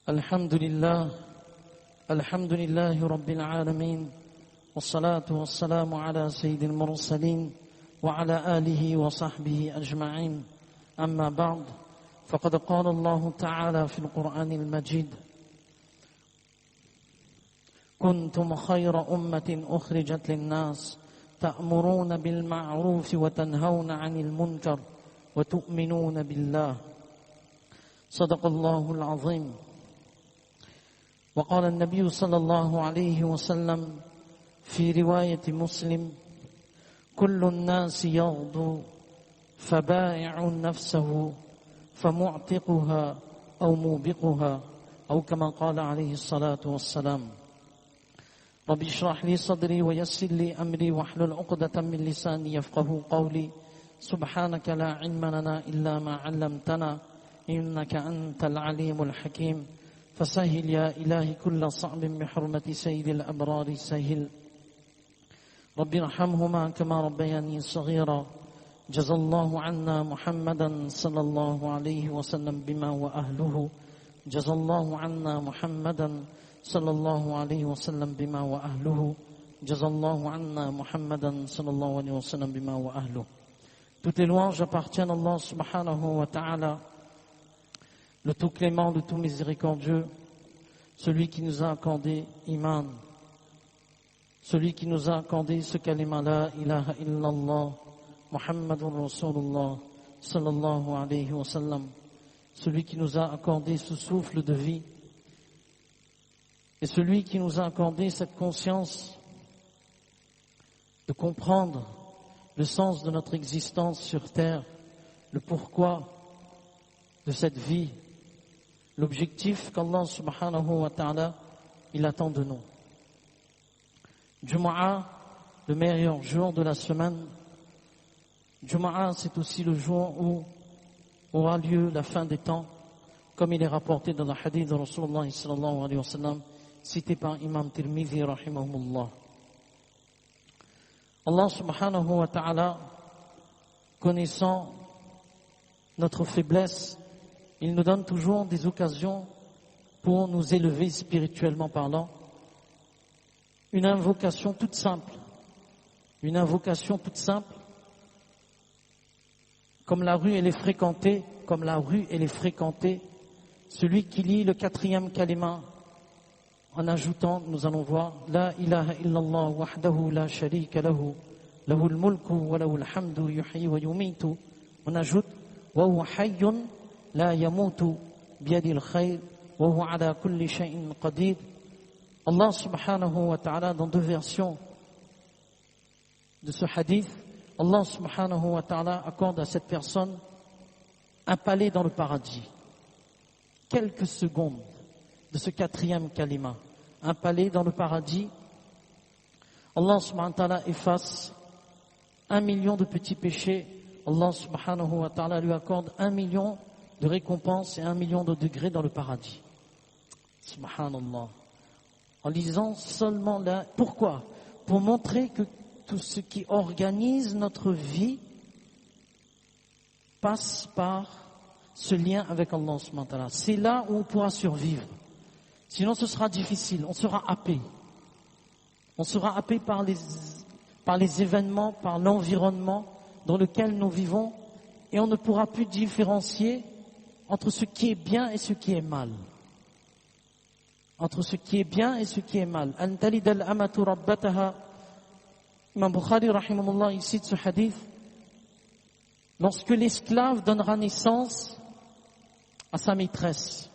الحمد لله رب العالمين والصلاة والسلام على سيد المرسلين وعلى آله وصحبه أجمعين أما بعد فقد قال الله تعالى في القرآن المجيد كنتم خير أمة أخرجت للناس تأمرون بالمعروف وتنهون عن المنكر وتؤمنون بالله صدق الله العظيم وقال النبي صلى الله عليه وسلم في رواية مسلم كل الناس يغدو فبائع نفسه فمعتقها أو موبقها أو كما قال عليه الصلاة والسلام رب اشرح لي صدري ويسر لي أمري واحلل عقدة من لساني يفقه قولي سبحانك لا علم لنا إلا ما علمتنا إنك أنت العليم الحكيم فسهل يا إلهي كل صعب بحرمة سيد الأبرار سهل رب ارحمهما كما ربياني صغيرا جزى الله عنا محمدا صلى الله عليه وسلم بما وأهله جزى الله عنا محمدا صلى الله عليه وسلم بما وأهله جزى الله عنا محمدا صلى الله عليه وسلم بما وأهله. Toutes les louanges appartiennent à Allah subhanahu wa ta'ala, le tout clément, le tout miséricordieux, celui qui nous a accordé iman, celui qui nous a accordé ce kalima la ilaha illallah, Muhammadur Rasulullah, sallallahu alayhi wa sallam, celui qui nous a accordé ce souffle de vie, et celui qui nous a accordé cette conscience de comprendre le sens de notre existence sur terre, le pourquoi de cette vie, l'objectif qu'Allah subhanahu wa ta'ala il attend de nous. Jumu'ah, le meilleur jour de la semaine. Jumu'ah, c'est aussi le jour où aura lieu la fin des temps, comme il est rapporté dans le hadith de Rasulullah sallallahu alayhi wa sallam, cité par Imam Tirmidhi rahimahumullah. Allah subhanahu wa ta'ala, connaissant notre faiblesse, il nous donne toujours des occasions pour nous élever spirituellement parlant. Une invocation toute simple, comme la rue elle est fréquentée, celui qui lit le 4e kalima, en ajoutant, nous allons voir, La ilaha illallah wahdahu la sharika lahu, lahul mulku wa lahul hamdu yuhyi wa yumitu. On ajoute, wa huwa hayyun la yamutu biyadil khayr wa huwa ala kulli shay'in qadir. Allah subhanahu wa ta'ala, dans deux versions de ce hadith, Allah subhanahu wa ta'ala accorde à cette personne un palais dans le paradis. Quelques secondes de ce 4e kalima, un palais dans le paradis. Allah subhanahu wa ta'ala efface 1 million de petits péchés. Allah subhanahu wa ta'ala lui accorde 1 million de récompenses et 1 million de degrés dans le paradis. Subhanallah. En lisant seulement là, pourquoi? Pour montrer que tout ce qui organise notre vie passe par ce lien avec Allah subhanahu wa ta'ala. C'est là où on pourra survivre. Sinon ce sera difficile, on sera happé. On sera happé par les événements, par l'environnement dans lequel nous vivons, et on ne pourra plus différencier entre ce qui est bien et ce qui est mal. Entre ce qui est bien et ce qui est mal. An talid al-amatu rabbataha. Imam Bukhari rahimahullah, il cite ce hadith. Lorsque l'esclave donnera naissance à sa maîtresse,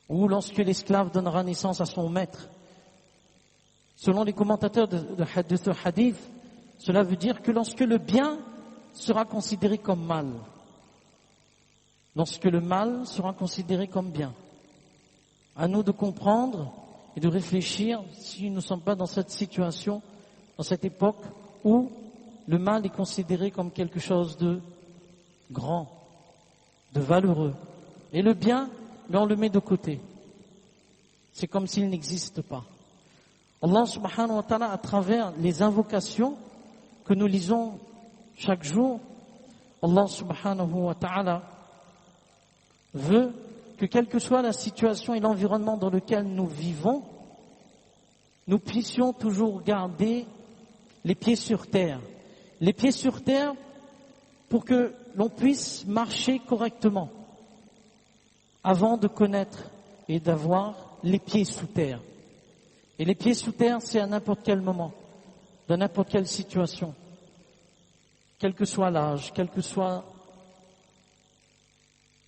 ou lorsque l'esclave donnera naissance à son maître, selon les commentateurs de ce hadith, cela veut dire que lorsque le bien sera considéré comme mal, lorsque le mal sera considéré comme bien. À nous de comprendre et de réfléchir si nous ne sommes pas dans cette situation, dans cette époque où le mal est considéré comme quelque chose de grand, de valeureux. Et le bien, mais on le met de côté. C'est comme s'il n'existe pas. Allah subhanahu wa ta'ala, à travers les invocations que nous lisons chaque jour, Allah subhanahu wa ta'ala veut que quelle que soit la situation et l'environnement dans lequel nous vivons, nous puissions toujours garder les pieds sur terre. Les pieds sur terre pour que l'on puisse marcher correctement avant de connaître et d'avoir les pieds sous terre. Et les pieds sous terre, c'est à n'importe quel moment, dans n'importe quelle situation, quel que soit l'âge, quelle que soit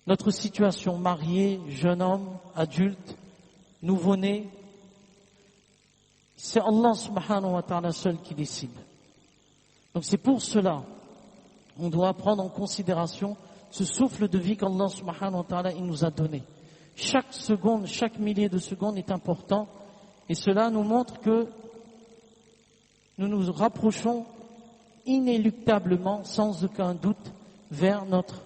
notre situation, marié, jeune homme, adulte, nouveau-né, c'est Allah subhanahu wa ta'ala seul qui décide. Donc c'est pour cela on doit prendre en considération ce souffle de vie qu'Allah subhanahu wa ta'ala il nous a donné. Chaque seconde, chaque millier de secondes est important et cela nous montre que nous nous rapprochons inéluctablement, sans aucun doute, vers notre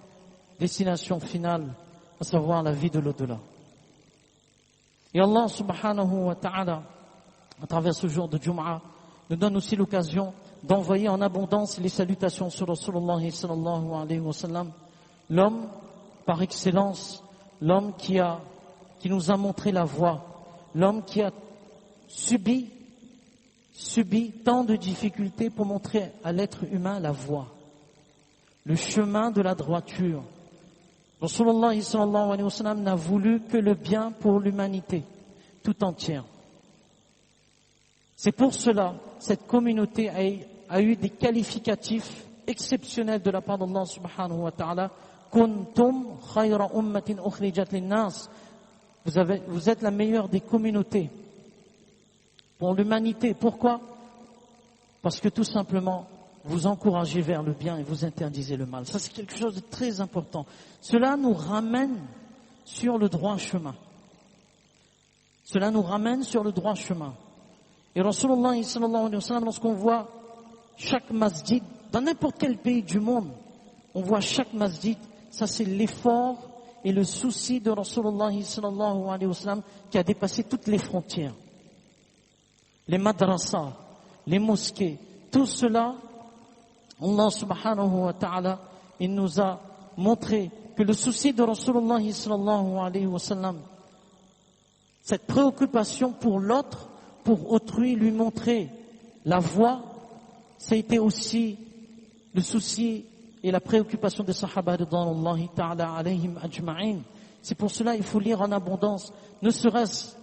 destination finale, à savoir la vie de l'au-delà. Et Allah subhanahu wa ta'ala, à travers ce jour de Jum'ah, nous donne aussi l'occasion d'envoyer en abondance les salutations sur Rasulullah sallallahu alayhi wa sallam, l'homme par excellence, l'homme qui nous a montré la voie, l'homme qui a subi tant de difficultés pour montrer à l'être humain la voie, le chemin de la droiture. Rasulullah sallallahu alayhi wa sallam n'a voulu que le bien pour l'humanité tout entière. C'est pour cela cette communauté a eu des qualificatifs exceptionnels de la part d'Allah subhanahu wa ta'ala. Kuntum khayra ummatin ukhrijat linnas. Vous êtes la meilleure des communautés pour l'humanité. Pourquoi? Parce que tout simplement, vous encouragez vers le bien et vous interdisez le mal. Ça, c'est quelque chose de très important. Cela nous ramène sur le droit chemin. Cela nous ramène sur le droit chemin. Et Rasulullah sallallahu alayhi wa sallam, lorsqu'on voit chaque masjid, dans n'importe quel pays du monde, on voit chaque masjid, ça c'est l'effort et le souci de Rasulullah sallallahu alayhi wa sallam qui a dépassé toutes les frontières. Les madrasas, les mosquées, tout cela, Allah subhanahu wa ta'ala, il nous a montré que le souci de Rasulullah sallallahu alayhi wa sallam, cette préoccupation pour l'autre, pour autrui, lui montrer la voie, ça a été aussi le souci et la préoccupation des Sahaba ridwanullahi ta'ala alayhim ajma'in. C'est pour cela qu'il faut lire en abondance, ne serait-ce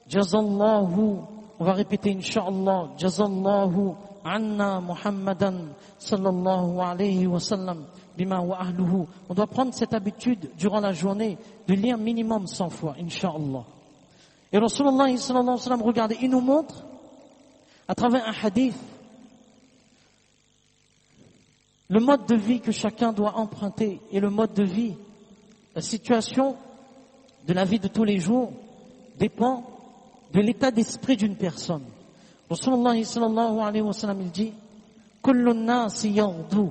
Jazallahu, on va répéter Inch'Allah, Jazallahu anna Muhammadan sallallahu alayhi wa sallam bima wa ahluhu. On doit prendre cette habitude durant la journée de lire minimum 100 fois, Inch'Allah. Et Rasulullah sallallahu alayhi wa sallam, regardez, il nous montre à travers un hadith le mode de vie que chacun doit emprunter et le mode de vie, la situation de la vie de tous les jours dépend de l'état d'esprit d'une personne. Rasulullah sallallahu alayhi wa sallam, il dit kullu an-nas yaghdu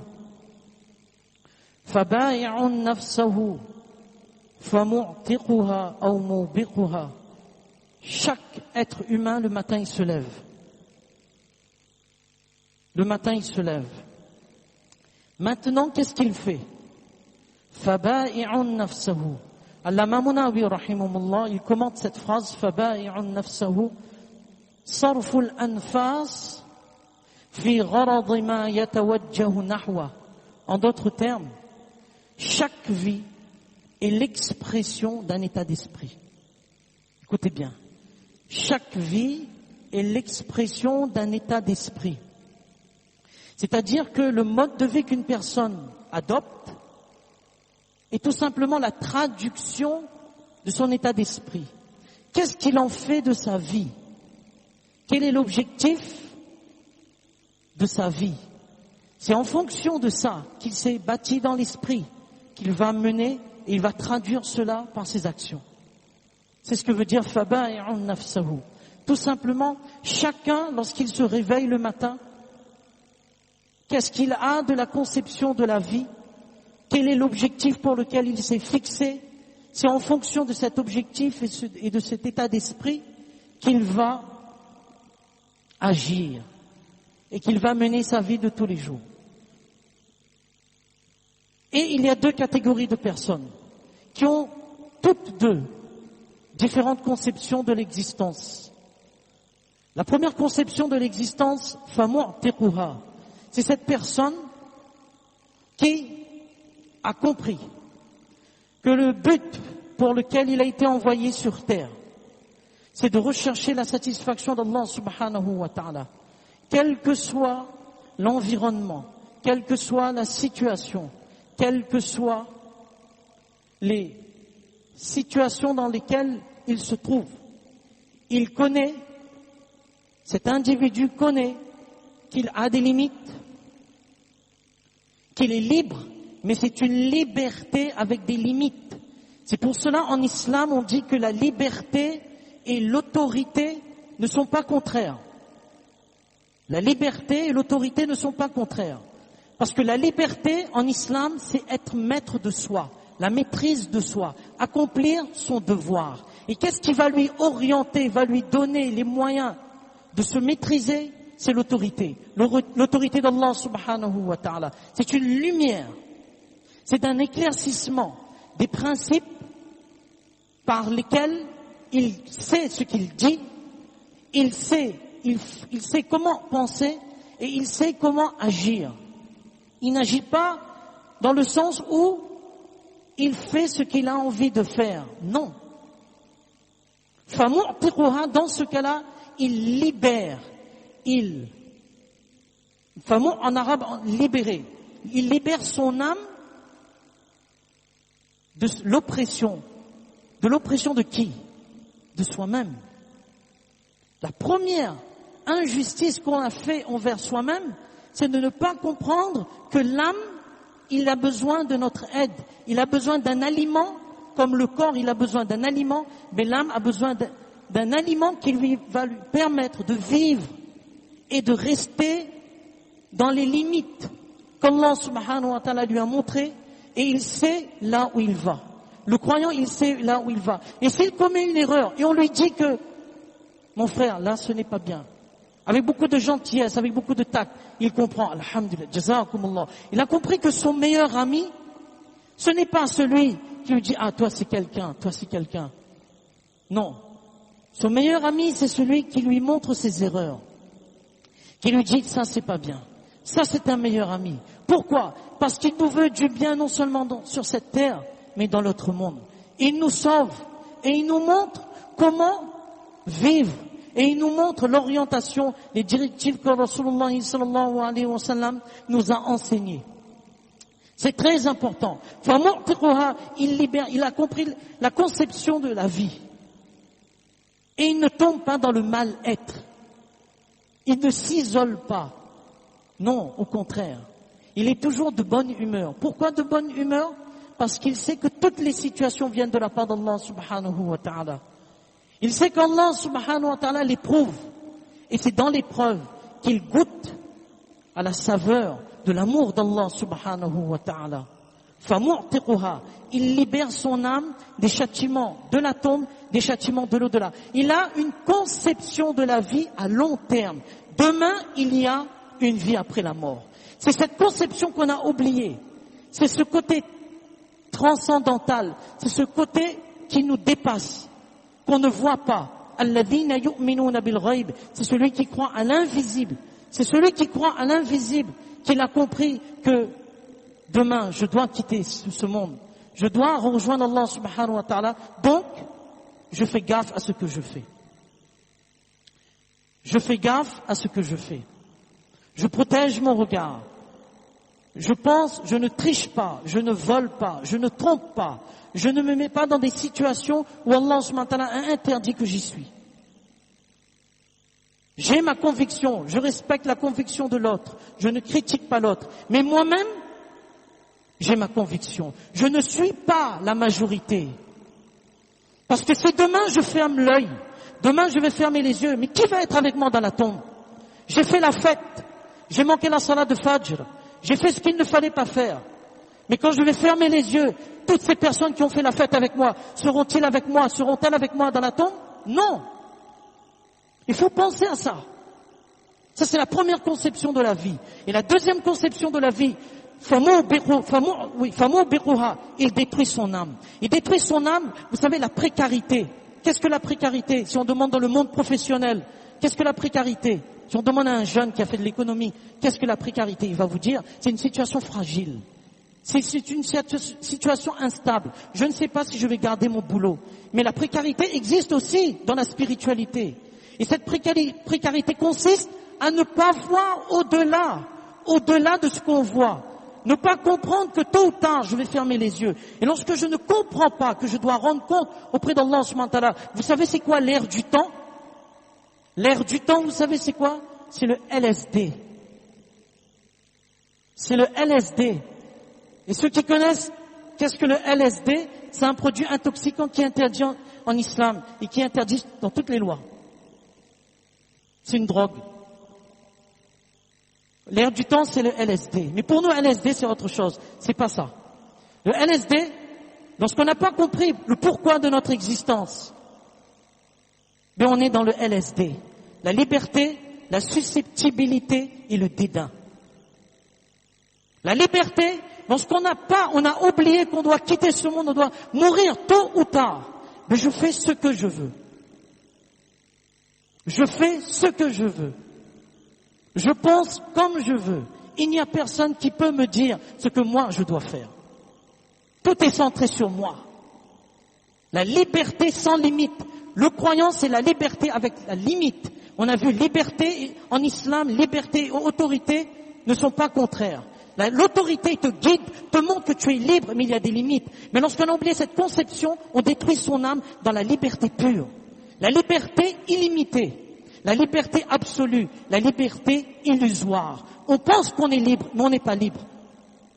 faba'i'un nafsahu famu'tiquha aw mubiquha. Chaque être humain, le matin, il se lève. Le matin, il se lève. Maintenant, qu'est-ce qu'il fait? Faba'i'un nafsahu. Al-Imam Nawawi rahimahullah, il commente cette phrase Faba'i'un nafsahu sarful anfas fi gharad ma yatawajjahu nahwa. En d'autres termes, chaque vie est l'expression d'un état d'esprit. Écoutez bien. Chaque vie est l'expression d'un état d'esprit. C'est-à-dire que le mode de vie qu'une personne adopte est tout simplement la traduction de son état d'esprit. Qu'est-ce qu'il en fait de sa vie? Quel est l'objectif de sa vie? C'est en fonction de ça qu'il s'est bâti dans l'esprit, qu'il va mener et il va traduire cela par ses actions. C'est ce que veut dire faba'i'un nafsahu. Tout simplement, chacun, lorsqu'il se réveille le matin, qu'est-ce qu'il a de la conception de la vie? Quel est l'objectif pour lequel il s'est fixé? C'est en fonction de cet objectif et de cet état d'esprit qu'il va agir et qu'il va mener sa vie de tous les jours. Et il y a deux catégories de personnes qui ont toutes deux différentes conceptions de l'existence. La première conception de l'existence, famu'tiquha, c'est cette personne qui a compris que le but pour lequel il a été envoyé sur terre, c'est de rechercher la satisfaction d'Allah subhanahu wa ta'ala, quel que soit l'environnement, quelle que soit la situation, quelles que soient les situations dans lesquelles il se trouve. Il connaît, cet individu connaît qu'il a des limites, qu'il est libre, mais c'est une liberté avec des limites. C'est pour cela en islam on dit que la liberté et l'autorité ne sont pas contraires. La liberté et l'autorité ne sont pas contraires. Parce que la liberté en islam, c'est être maître de soi, la maîtrise de soi, accomplir son devoir. Et qu'est-ce qui va lui orienter, va lui donner les moyens de se maîtriser? C'est l'autorité. L'autorité d'Allah subhanahu wa ta'ala. C'est une lumière. C'est un éclaircissement des principes par lesquels il sait ce qu'il dit, il sait comment penser et il sait comment agir. Il n'agit pas dans le sens où il fait ce qu'il a envie de faire. Non. Famu'tiquha, dans ce cas-là, il libère. En arabe, libérer. Il libère son âme de l'oppression. De l'oppression de qui? De soi-même. La première injustice qu'on a fait envers soi-même, c'est de ne pas comprendre que l'âme, il a besoin de notre aide. Il a besoin d'un aliment, comme le corps, il a besoin d'un aliment, mais l'âme a besoin d'un aliment qui va lui permettre de vivre et de rester dans les limites qu'Allah subhanahu wa ta'ala lui a montré, et il sait là où il va. Le croyant, il sait là où il va. Et s'il commet une erreur, et on lui dit que, mon frère, là, ce n'est pas bien. Avec beaucoup de gentillesse, avec beaucoup de tact, il comprend, alhamdulillah, jazakumullah. Il a compris que son meilleur ami, ce n'est pas celui qui lui dit, ah, toi c'est quelqu'un, toi c'est quelqu'un. Non. Son meilleur ami, c'est celui qui lui montre ses erreurs. Qui lui dit, ça c'est pas bien. Ça c'est un meilleur ami. Pourquoi? Parce qu'il nous veut du bien non seulement sur cette terre, mais dans l'autre monde. Il nous sauve et il nous montre comment vivre. Et il nous montre l'orientation, les directives que Rasulullah sallallahu alayhi wa sallam nous a enseignées. C'est très important. Il libère, il a compris la conception de la vie. Et il ne tombe pas dans le mal-être. Il ne s'isole pas. Non, au contraire. Il est toujours de bonne humeur. Pourquoi de bonne humeur? Parce qu'il sait que toutes les situations viennent de la part d'Allah subhanahu wa ta'ala. Il sait qu'Allah subhanahu wa ta'ala l'éprouve. Et c'est dans l'épreuve qu'il goûte à la saveur de l'amour d'Allah subhanahu wa ta'ala. Famu'tiquha, il libère son âme des châtiments de la tombe, des châtiments de l'au-delà. Il a une conception de la vie à long terme. Demain, il y a une vie après la mort. C'est cette conception qu'on a oubliée. C'est ce côté transcendantal. C'est ce côté qui nous dépasse, qu'on ne voit pas. Alladhina yu'minuna bil ghaib. C'est celui qui croit à l'invisible. C'est celui qui croit à l'invisible qu'il a compris que demain, je dois quitter ce monde. Je dois rejoindre Allah subhanahu wa ta'ala. Donc, je fais gaffe à ce que je fais. Je fais gaffe à ce que je fais. Je protège mon regard. Je pense, je ne triche pas, je ne vole pas, je ne trompe pas. Je ne me mets pas dans des situations où Allah subhanahu wa ta'ala a interdit que j'y suis. J'ai ma conviction, je respecte la conviction de l'autre, je ne critique pas l'autre. Mais moi-même, j'ai ma conviction. Je ne suis pas la majorité. Parce que si demain je ferme l'œil, demain je vais fermer les yeux, mais qui va être avec moi dans la tombe? J'ai fait la fête, j'ai manqué la salat de Fajr, j'ai fait ce qu'il ne fallait pas faire. Mais quand je vais fermer les yeux, toutes ces personnes qui ont fait la fête avec moi, seront-elles avec moi dans la tombe? Non. Il faut penser à ça. Ça, c'est la première conception de la vie. Et la deuxième conception de la vie, فَمُوبِقُهَا. Il détruit son âme. Il détruit son âme, vous savez, la précarité. Qu'est-ce que la précarité? Si on demande dans le monde professionnel, qu'est-ce que la précarité? Si on demande à un jeune qui a fait de l'économie, qu'est-ce que la précarité? Il va vous dire, c'est une situation fragile. C'est une situation instable. Je ne sais pas si je vais garder mon boulot. Mais la précarité existe aussi dans la spiritualité. Et cette précarité consiste à ne pas voir au-delà de ce qu'on voit. Ne pas comprendre que tôt ou tard, je vais fermer les yeux. Et lorsque je ne comprends pas que je dois rendre compte auprès d'Allah subhanahu wa ta'ala, vous savez c'est quoi l'ère du temps? L'ère du temps, vous savez c'est quoi? C'est le LSD. C'est le LSD. Et ceux qui connaissent, qu'est-ce que le LSD? C'est un produit intoxicant qui est interdit en islam et qui est interdit dans toutes les lois. C'est une drogue. L'ère du temps, c'est le LSD. Mais pour nous, LSD, c'est autre chose. C'est pas ça. Le LSD, lorsqu'on n'a pas compris le pourquoi de notre existence, mais on est dans le LSD. La liberté, la susceptibilité et le dédain. La liberté, lorsqu'on on a oublié qu'on doit quitter ce monde, on doit mourir tôt ou tard. Mais je fais ce que je veux. Je fais ce que je veux. Je pense comme je veux. Il n'y a personne qui peut me dire ce que moi je dois faire. Tout est centré sur moi. La liberté sans limite. Le croyant, c'est la liberté avec la limite. On a vu liberté en islam, liberté et autorité ne sont pas contraires. L'autorité te guide, te montre que tu es libre, mais il y a des limites. Mais lorsqu'on a oublié cette conception, on détruit son âme dans la liberté pure. La liberté illimitée. La liberté absolue, la liberté illusoire. On pense qu'on est libre, mais on n'est pas libre.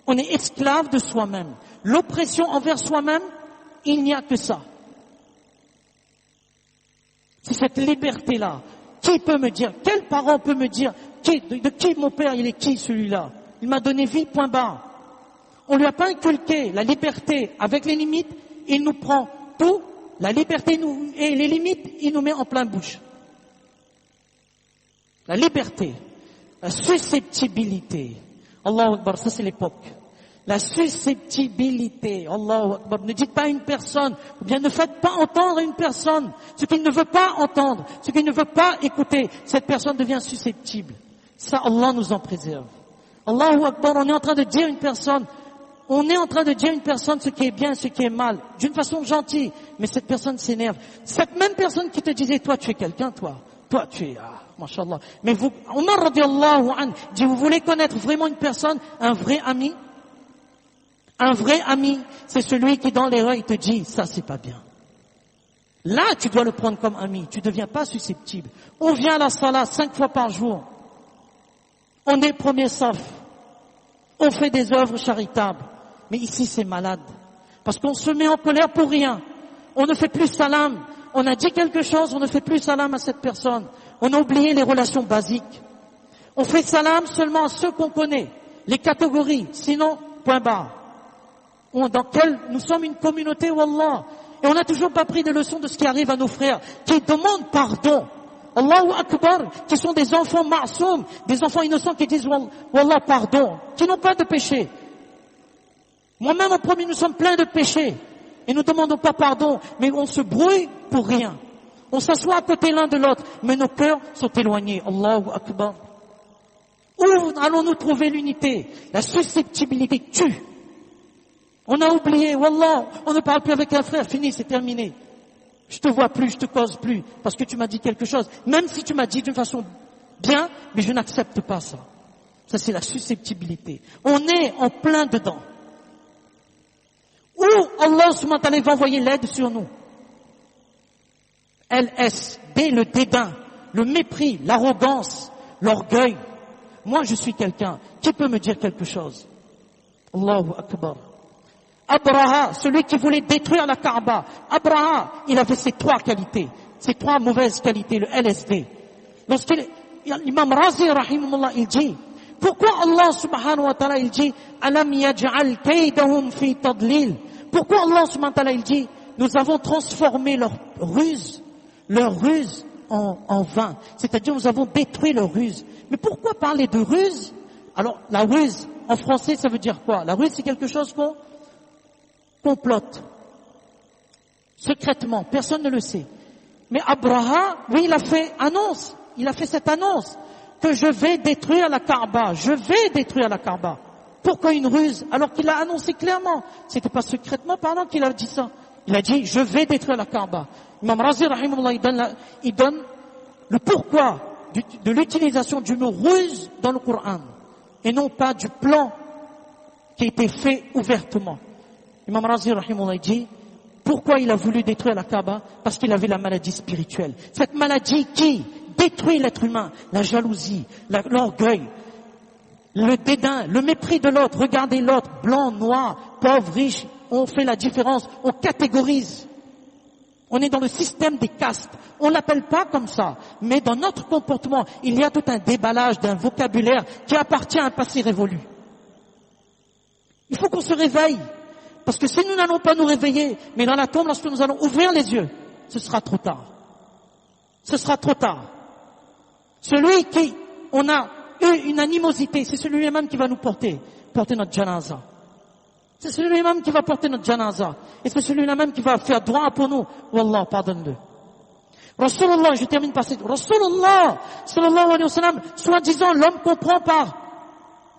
On est esclave de soi-même. L'oppression envers soi-même, il n'y a que ça. C'est cette liberté-là. Qui peut me dire, quel parent peut me dire, de qui mon père, il est qui celui-là? Il m'a donné vie, point barre. On lui a pas inculqué la liberté avec les limites, il nous prend tout, la liberté et les limites, il nous met en plein bouche. La liberté, la susceptibilité. Allahu Akbar, ça c'est l'époque. La susceptibilité. Allahu Akbar. Ne dites pas à une personne, ou bien ne faites pas entendre à une personne ce qu'il ne veut pas entendre, ce qu'il ne veut pas écouter. Cette personne devient susceptible. Ça, Allah nous en préserve. Allahu Akbar, on est en train de dire à une personne, ce qui est bien, ce qui est mal, d'une façon gentille, mais cette personne s'énerve. Cette même personne qui te disait, toi tu es quelqu'un, toi tu es, mashallah. Mais vous, Omar radiallahu anhu dit, vous voulez connaître vraiment une personne, un vrai ami? Un vrai ami, c'est celui qui dans l'erreur, il te dit, ça c'est pas bien. Là, tu dois le prendre comme ami, tu ne deviens pas susceptible. On vient à la salat 5 fois par jour. On est premier saf. On fait des œuvres charitables. Mais ici, c'est malade. Parce qu'on se met en colère pour rien. On ne fait plus salam. On a dit quelque chose, on ne fait plus salam à cette personne. On a oublié les relations basiques. On fait salam seulement à ceux qu'on connaît. Les catégories. Sinon, point barre. Nous sommes une communauté, wallah. Et on n'a toujours pas pris de leçons de ce qui arrive à nos frères, qui demandent pardon. Allahu Akbar, qui sont des enfants ma'soum, des enfants innocents qui disent wallah pardon, qui n'ont pas de péché. Moi-même en premier, nous sommes pleins de péchés. Et nous ne demandons pas pardon, mais on se brouille pour rien. On s'assoit à côté l'un de l'autre, mais nos cœurs sont éloignés. Allahu Akbar. Où allons-nous trouver l'unité? La susceptibilité tue. On a oublié, wallah, on ne parle plus avec un frère, fini, c'est terminé. Je te vois plus, je te cause plus, parce que tu m'as dit quelque chose. Même si tu m'as dit d'une façon bien, mais je n'accepte pas ça. Ça, c'est la susceptibilité. On est en plein dedans. Où Allah subhanahu wa ta'ala va envoyer l'aide sur nous? LSD, le dédain, le mépris, l'arrogance, l'orgueil. Moi, je suis quelqu'un. Qui peut me dire quelque chose? Allahu Akbar. Abraha, celui qui voulait détruire la Kaaba. Abraha, il avait ces 3 qualités, ces 3 mauvaises qualités, le LSD. L'imam Razi, rahimahullah, il dit, pourquoi Allah subhanahu wa ta'ala, il dit, alam yaj'al kaydahum fi tadlil? Pourquoi Allah subhanahu wa ta'ala, il dit, nous avons transformé leur ruse en vain. C'est-à-dire, nous avons détruit leur ruse. Mais pourquoi parler de ruse? Alors, la ruse, en français, ça veut dire quoi? La ruse, c'est quelque chose qu'on complote. Secrètement, personne ne le sait. Mais Abraha, oui, il a fait cette annonce, que je vais détruire la Kaaba, je vais détruire la Kaaba. Pourquoi une ruse? Alors qu'il a annoncé clairement, c'était pas secrètement, pardon, qu'il a dit ça. Il a dit, je vais détruire la Kaaba. Imam Razi, rahimahullah, il donne le pourquoi de l'utilisation du mot ruse dans le Coran, et non pas du plan qui a été fait ouvertement. Imam Razi, rahimahullah, dit, pourquoi il a voulu détruire la Kaaba? Parce qu'il avait la maladie spirituelle. Cette maladie qui détruit l'être humain, la jalousie, l'orgueil, le dédain, le mépris de l'autre. Regardez l'autre, blanc, noir, pauvre, riche, on fait la différence, on catégorise. On est dans le système des castes. On l'appelle pas comme ça, mais dans notre comportement, il y a tout un déballage d'un vocabulaire qui appartient à un passé révolu. Il faut qu'on se réveille. Parce que si nous n'allons pas nous réveiller, mais dans la tombe, lorsque nous allons ouvrir les yeux, ce sera trop tard. Ce sera trop tard. Celui qui, on a eu une animosité, c'est celui-même qui va nous porter notre janaza. C'est celui-même qui va porter notre janaza. Et c'est celui-même qui va faire droit pour nous. Wallah, pardonne-le. Rasulullah, je termine par cette, Rasulullah, sallallahu alayhi wa sallam, soi-disant, l'homme comprend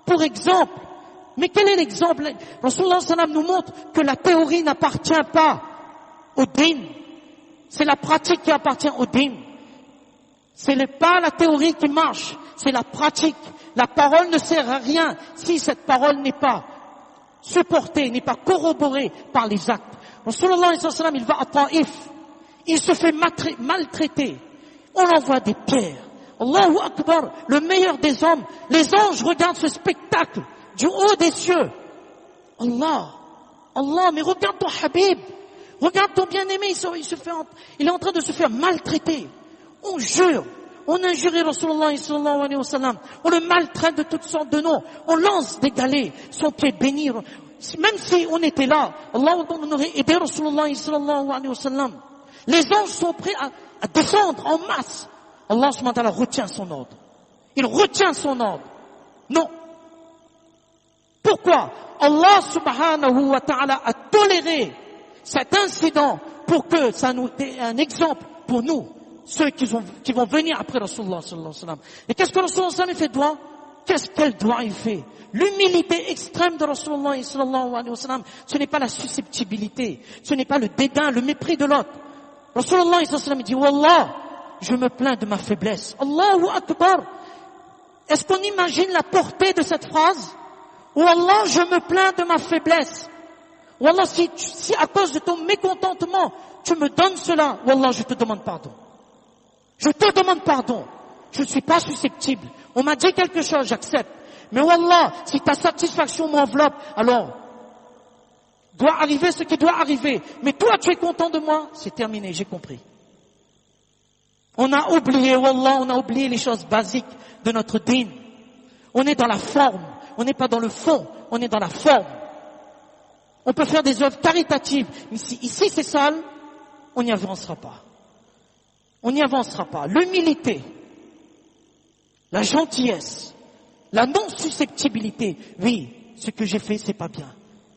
pour exemple. Mais quel est l'exemple? Rasulullah sallam nous montre que la théorie n'appartient pas au din. C'est la pratique qui appartient au din. Ce n'est pas la théorie qui marche, c'est la pratique. La parole ne sert à rien si cette parole n'est pas supportée, n'est pas corroborée par les actes. Rasulullah sallam, il va à Taïf, il se fait maltraiter. On l'envoie des pierres. Allahu Akbar, le meilleur des hommes. Les anges regardent ce spectacle du haut des cieux. Allah, mais regarde ton Habib, regarde ton bien-aimé, il est en train de se faire maltraiter. On jure, on injure Rasulullah sallallahu alayhi wa sallam, on le maltraite de toutes sortes de noms, on lance des galets, son pied béni. Même si on était là, Allah on aurait aidé Rasulullah sallallahu alayhi wa sallam. Les anges sont prêts à descendre en masse. Allah subhanahu wa ta'ala retient son ordre. Il retient son ordre. Non. Pourquoi? Allah subhanahu wa ta'ala a toléré cet incident pour que ça nous ait un exemple pour nous, ceux qui vont venir après Rasulullah sallallahu alayhi wa sallam. Et qu'est-ce que Rasulullah sallallahu alayhi wa sallam fait doigt? Qu'est-ce qu'elle doit il fait? L'humilité extrême de Rasulullah sallallahu alayhi wa sallam, ce n'est pas la susceptibilité, ce n'est pas le dédain, le mépris de l'autre. Rasulullah sallallahu alayhi wa sallam dit, Wallah, je me plains de ma faiblesse. Allahu Akbar. Est-ce qu'on imagine la portée de cette phrase? Wallah, je me plains de ma faiblesse. Wallah, si à cause de ton mécontentement, tu me donnes cela, Wallah, je te demande pardon. Je te demande pardon. Je ne suis pas susceptible. On m'a dit quelque chose, j'accepte. Mais Wallah, si ta satisfaction m'enveloppe, alors, doit arriver ce qui doit arriver. Mais toi, tu es content de moi, c'est terminé, j'ai compris. On a oublié, Wallah, on a oublié les choses basiques de notre dîn. On est dans la forme. On n'est pas dans le fond, on est dans la forme. On peut faire des œuvres caritatives, mais si ici c'est sale, on n'y avancera pas. On n'y avancera pas. L'humilité, la gentillesse, la non-susceptibilité. Oui, ce que j'ai fait, c'est pas bien.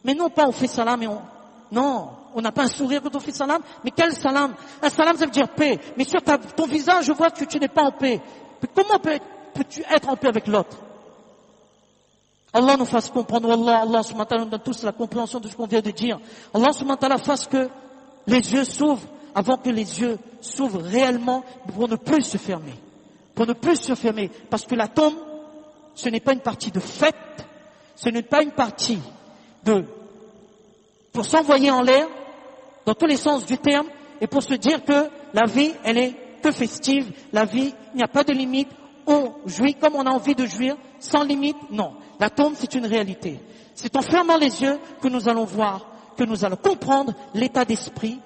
Mais non pas on fait salam et on n'a pas un sourire quand on fait salam. Mais quel salam? Un salam, ça veut dire paix. Mais sur ton visage, je vois que tu n'es pas en paix. Mais comment peux-tu être en paix avec l'autre? Allah nous fasse comprendre, Allah subhanahu wa ta'ala nous donne tous la compréhension de ce qu'on vient de dire. Allah subhanahu wa ta'ala fasse que les yeux s'ouvrent avant que les yeux s'ouvrent réellement pour ne plus se fermer. Pour ne plus se fermer. Parce que la tombe, ce n'est pas une partie de fête, ce n'est pas une partie pour s'envoyer en l'air, dans tous les sens du terme, et pour se dire que la vie, elle est que festive, la vie, il n'y a pas de limite, on jouit comme on a envie de jouir, sans limite, non. La tombe, c'est une réalité. C'est en fermant les yeux que nous allons voir, que nous allons comprendre l'état d'esprit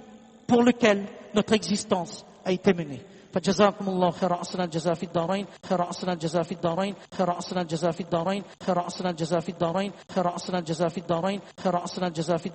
pour lequel notre existence a été menée. فجزاكم الله خير أحسن الجزاء في الدارين خير أحسن الجزاء في الدارين خير أحسن الجزاء في الدارين خير أحسن الجزاء في الدارين خير أحسن الجزاء في الدارين خير أحسن الجزاء في